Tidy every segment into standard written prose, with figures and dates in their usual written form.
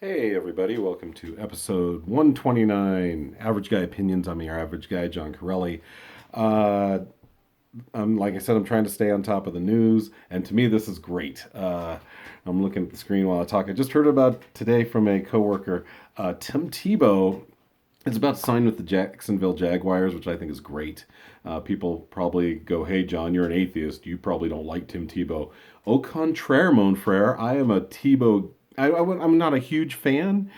Hey everybody, welcome to episode 129, Average Guy Opinions. I'm your average guy, John Corelli. Uh, like I said, I'm trying to stay on top of the news, and to me this is great. I'm looking at the screen while I talk. I just heard about today from a coworker, Tim Tebow is about to sign with the Jacksonville Jaguars, which I think is great. People probably go, "Hey John, you're an atheist. You probably don't like Tim Tebow." Au contraire, mon frere, I am a Tebow. I'm not a huge fan,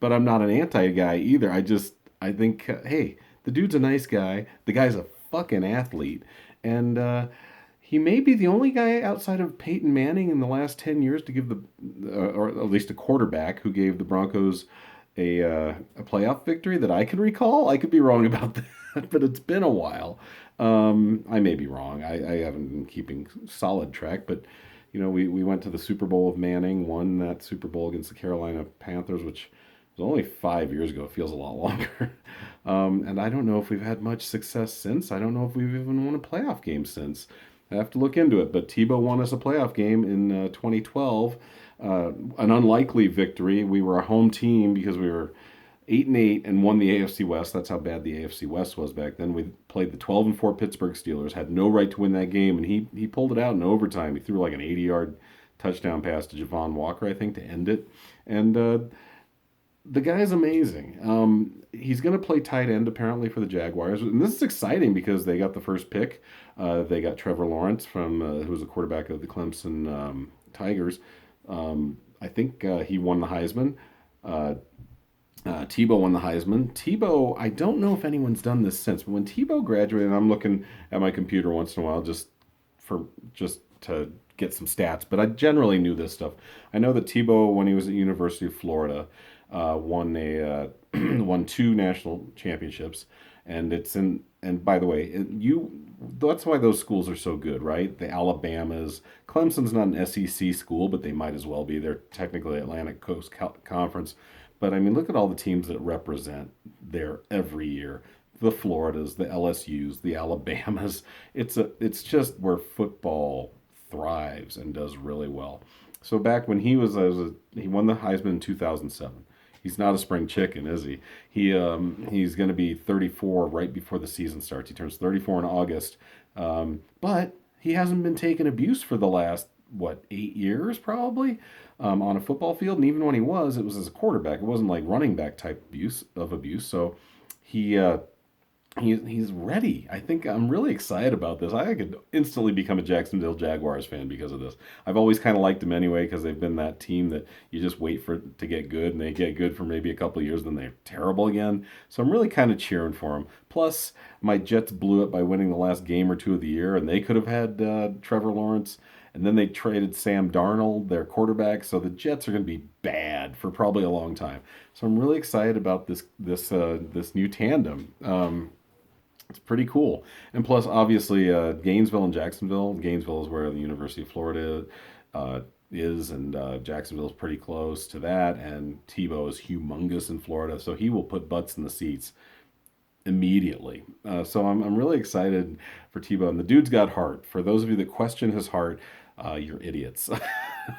but I'm not an anti guy either. I think, hey, the dude's a nice guy. The guy's a fucking athlete, and he may be the only guy outside of Peyton Manning in the last 10 years to give or at least a quarterback who gave the Broncos a playoff victory that I can recall. I could be wrong about that, but it's been a while. I may be wrong. I haven't been keeping solid track, but we went to the Super Bowl of Manning, won that Super Bowl against the Carolina Panthers, which was only 5 years ago. It feels a lot longer. And I don't know if we've had much success since. I don't know if we've even won a playoff game since. I have to look into it. But Tebow won us a playoff game in 2012. An unlikely victory. We were a home team because we were 8-8 and won the AFC West. That's how bad the AFC West was back then. We played the 12-4 Pittsburgh Steelers. Had no right to win that game, and he pulled it out in overtime. He threw like an 80-yard touchdown pass to Javon Walker, I think, to end it. And the guy's amazing. He's going to play tight end apparently for the Jaguars, and this is exciting because they got the first pick. They got Trevor Lawrence from who was the quarterback of the Clemson Tigers. I think he won the Heisman. Tebow won the Heisman. Tebow, I don't know if anyone's done this since, but when Tebow graduated, and I'm looking at my computer once in a while just to get some stats, but I generally knew this stuff. I know that Tebow, when he was at University of Florida, won two national championships, and it's in. And by the way, that's why those schools are so good, right? The Alabamas, Clemson's not an SEC school, but they might as well be. They're technically Atlantic Coast Conference. But I mean, look at all the teams that represent there every year. The Floridas, the LSUs, the Alabamas. It's just where football thrives and does really well. So back when he won the Heisman in 2007. He's not a spring chicken, is he? He's going to be 34 right before the season starts. He turns 34 in August, but he hasn't been taking abuse for the last 8 years probably on a football field. And even when he was, it was as a quarterback. It wasn't like running back type abuse. So he he's ready. I think I'm really excited about this. I could instantly become a Jacksonville Jaguars fan because of this. I've always kind of liked them anyway because they've been that team that you just wait for it to get good, and they get good for maybe a couple of years, then they're terrible again. So I'm really kind of cheering for them. Plus, my Jets blew it by winning the last game or two of the year, and they could have had Trevor Lawrence. And then they traded Sam Darnold, their quarterback. So the Jets are going to be bad for probably a long time. So I'm really excited about this new tandem. It's pretty cool. And plus, obviously, Gainesville and Jacksonville. Gainesville is where the University of Florida is, and Jacksonville is pretty close to that. And Tebow is humongous in Florida, so he will put butts in the seats immediately. So I'm really excited for Tebow. And the dude's got heart. For those of you that question his heart, you're idiots.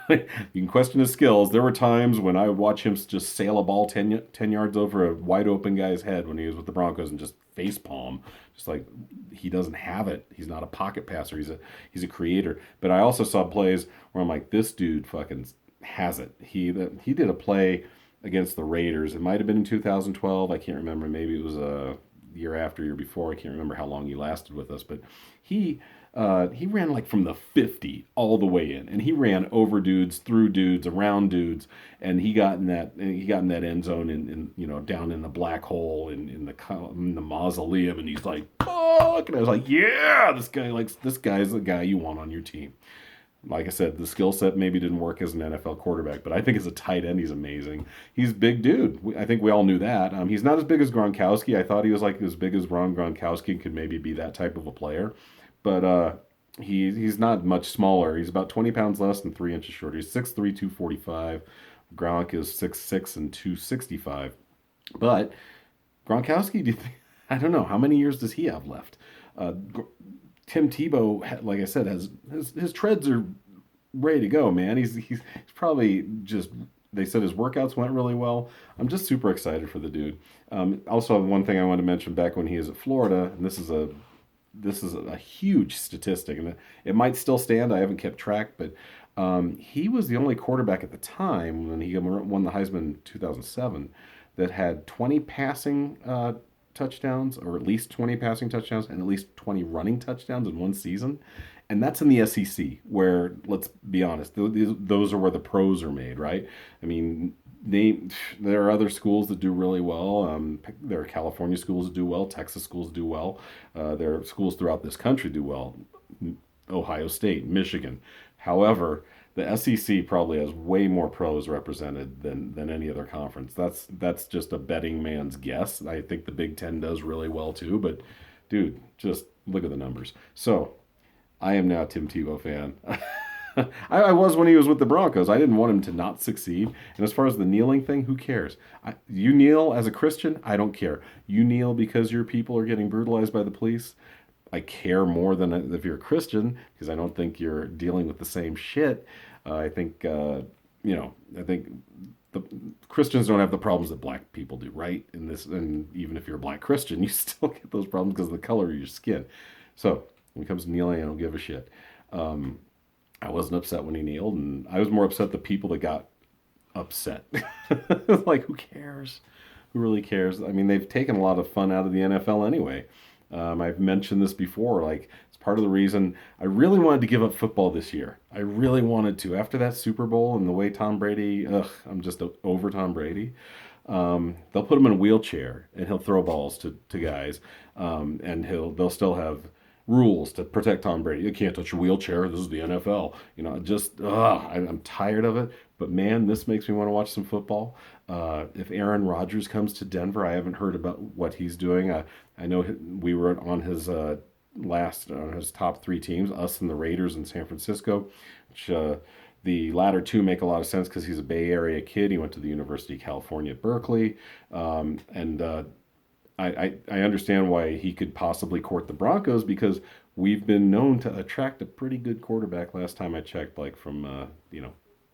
You can question his skills. There were times when I would watch him just sail a ball 10 yards over a wide open guy's head when he was with the Broncos and just face palm. Just like he doesn't have it. He's not a pocket passer. He's a creator. But I also saw plays where I'm like, this dude fucking has it. He did a play against the Raiders. It might have been in 2012. I can't remember. Maybe it was a year after, year before. I can't remember how long he lasted with us, but he ran like from the 50 all the way in, and he ran over dudes, through dudes, around dudes, and he got in that end zone and down in the black hole in the mausoleum, and he's like, fuck, and I was like, yeah, this guy's the guy you want on your team. Like I said, the skill set maybe didn't work as an NFL quarterback, but I think as a tight end, he's amazing. He's a big dude. I think we all knew that. He's not as big as Gronkowski. I thought he was like as big as Ron Gronkowski could maybe be that type of a player, but he's not much smaller. He's about 20 pounds less than 3 inches shorter. He's 6'3", 245. Gronk is 6'6" and 265. But Gronkowski, I don't know how many years does he have left. Tim Tebow, like I said, has his treads are ready to go, man. He's probably just they said his workouts went really well. I'm just super excited for the dude. Also, one thing I wanted to mention back when he was at Florida, and this is a huge statistic, and it might still stand. I haven't kept track, but he was the only quarterback at the time when he won the Heisman in 2007 that had 20 passing touchdowns, or at least 20 passing touchdowns, and at least 20 running touchdowns in one season. And that's in the SEC, where, let's be honest, those are where the pros are made, right? I mean, there are other schools that do really well. There are California schools that do well. Texas schools do well. There are schools throughout this country do well. Ohio State, Michigan. However, the SEC probably has way more pros represented than any other conference. That's just a betting man's guess. I think the Big Ten does really well too. But dude, just look at the numbers. So I am now a Tim Tebow fan. I was when he was with the Broncos. I didn't want him to not succeed. And as far as the kneeling thing, who cares? You kneel as a Christian, I don't care. You kneel because your people are getting brutalized by the police. I care more than if you're a Christian, because I don't think you're dealing with the same shit. I think I think the Christians don't have the problems that black people do, right? In this, and even if you're a black Christian, you still get those problems because of the color of your skin. So when it comes to kneeling, I don't give a shit. Um, I wasn't upset when he kneeled, and I was more upset the people that got upset. Like, who cares? Who really cares? I mean, they've taken a lot of fun out of the NFL anyway. I've mentioned this before. Like, it's part of the reason I really wanted to give up football this year. I really wanted to. After that Super Bowl and the way Tom Brady, ugh, I'm just over Tom Brady. They'll put him in a wheelchair and he'll throw balls to guys, and they'll still have rules to protect Tom Brady. You can't touch a wheelchair. This is the NFL. Just I'm tired of it. But man, this makes me want to watch some football. If Aaron Rodgers comes to Denver, I haven't heard about what he's doing. I know we were on his his top three teams, us and the Raiders in San Francisco, which the latter two make a lot of sense because he's a Bay Area kid. He went to the University of California at Berkeley, and I understand why he could possibly court the Broncos because we've been known to attract a pretty good quarterback. Last time I checked, like from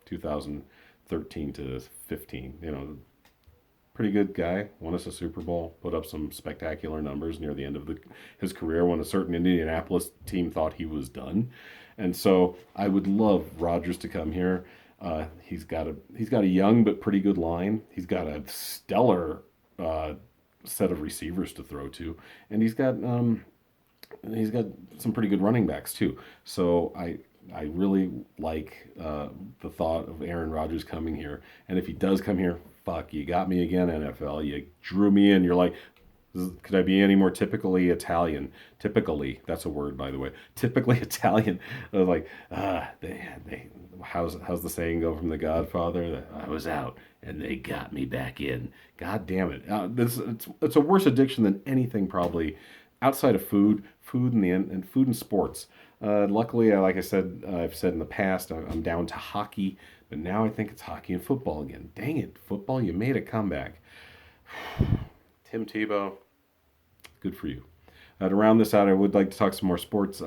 2013 to 15, pretty good guy. Won us a Super Bowl, put up some spectacular numbers near the end of his career when a certain Indianapolis team thought he was done. And so I would love Rodgers to come here. He's got a young but pretty good line. He's got a stellar set of receivers to throw to, and he's got some pretty good running backs too. So I really like the thought of Aaron Rodgers coming here. And if he does come here, fuck, you got me again, NFL. You drew me in. You're like, could I be any more typically Italian? Typically, that's a word, by the way. Typically Italian. I was like, how's the saying go from The Godfather? I was out and they got me back in. God damn it! It's a worse addiction than anything probably outside of food and food and sports. Luckily, like I said, I've said in the past, I'm down to hockey, but now I think it's hockey and football again. Dang it, football, you made a comeback. Tim Tebow, good for you. To round this out, I would like to talk some more sports.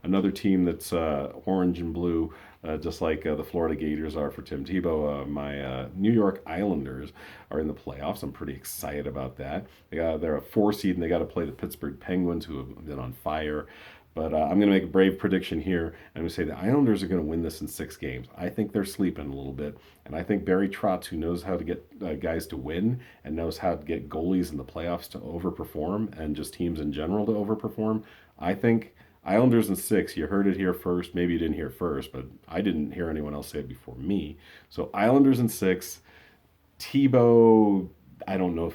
Another team that's orange and blue, just like the Florida Gators are for Tim Tebow. My New York Islanders are in the playoffs. I'm pretty excited about that. They're a 4 seed, and they got to play the Pittsburgh Penguins, who have been on fire. But I'm going to make a brave prediction here. I'm going to say the Islanders are going to win this in 6 games. I think they're sleeping a little bit. And I think Barry Trotz, who knows how to get guys to win and knows how to get goalies in the playoffs to overperform and just teams in general to overperform, I think Islanders in 6. You heard it here first. Maybe you didn't hear it first, but I didn't hear anyone else say it before me. So Islanders in 6. Tebow, I don't know.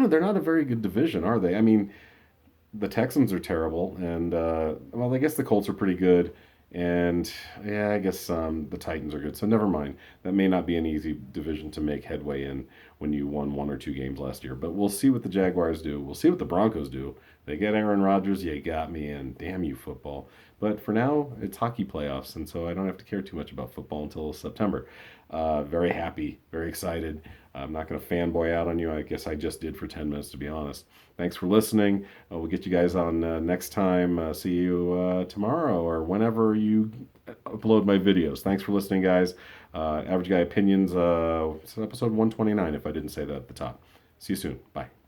They're not a very good division, are they? I mean, the Texans are terrible, and I guess the Colts are pretty good, and yeah, I guess the Titans are good. So never mind. That may not be an easy division to make headway in when you won 1 or 2 games last year. But we'll see what the Jaguars do. We'll see what the Broncos do. They get Aaron Rodgers. You got me in. Damn you, football. But for now, it's hockey playoffs, and so I don't have to care too much about football until September. Very happy, very excited. I'm not going to fanboy out on you. I guess I just did for 10 minutes, to be honest. Thanks for listening. We'll get you guys on next time. See you tomorrow or whenever you upload my videos. Thanks for listening, guys. Average Guy Opinions, it's episode 129, if I didn't say that at the top. See you soon. Bye.